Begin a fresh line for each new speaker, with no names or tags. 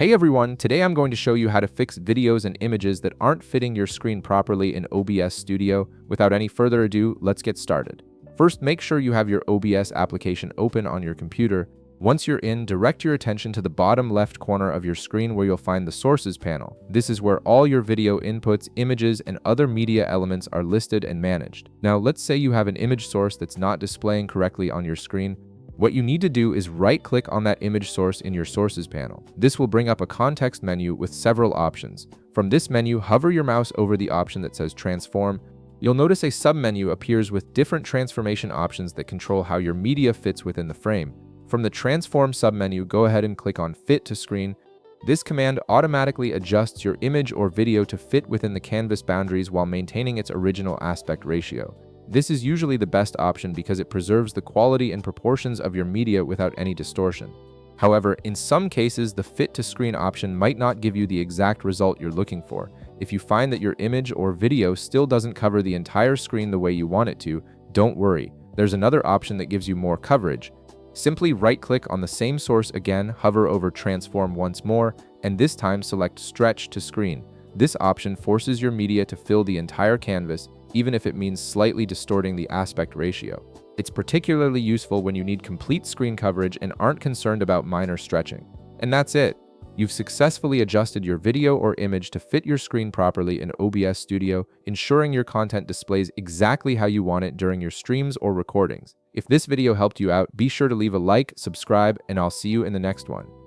Hey everyone, today I'm going to show you how to fix videos and images that aren't fitting your screen properly in OBS Studio. Without any further ado, let's get started. First, make sure you have your OBS application open on your computer. Once you're in, direct your attention to the bottom left corner of your screen where you'll find the Sources panel. This is where all your video inputs, images, and other media elements are listed and managed. Now, let's say you have an image source that's not displaying correctly on your screen. What you need to do is right-click on that image source in your Sources panel. This will bring up a context menu with several options. From this menu, hover your mouse over the option that says Transform. You'll notice a submenu appears with different transformation options that control how your media fits within the frame. From the Transform submenu, go ahead and click on Fit to Screen. This command automatically adjusts your image or video to fit within the canvas boundaries while maintaining its original aspect ratio. This is usually the best option because it preserves the quality and proportions of your media without any distortion. However, in some cases, the Fit to Screen option might not give you the exact result you're looking for. If you find that your image or video still doesn't cover the entire screen the way you want it to, don't worry. There's another option that gives you more coverage. Simply right-click on the same source again, hover over Transform once more, and this time select Stretch to Screen. This option forces your media to fill the entire canvas, even if it means slightly distorting the aspect ratio. It's particularly useful when you need complete screen coverage and aren't concerned about minor stretching. And that's it. You've successfully adjusted your video or image to fit your screen properly in OBS Studio, ensuring your content displays exactly how you want it during your streams or recordings. If this video helped you out, be sure to leave a like, subscribe, and I'll see you in the next one.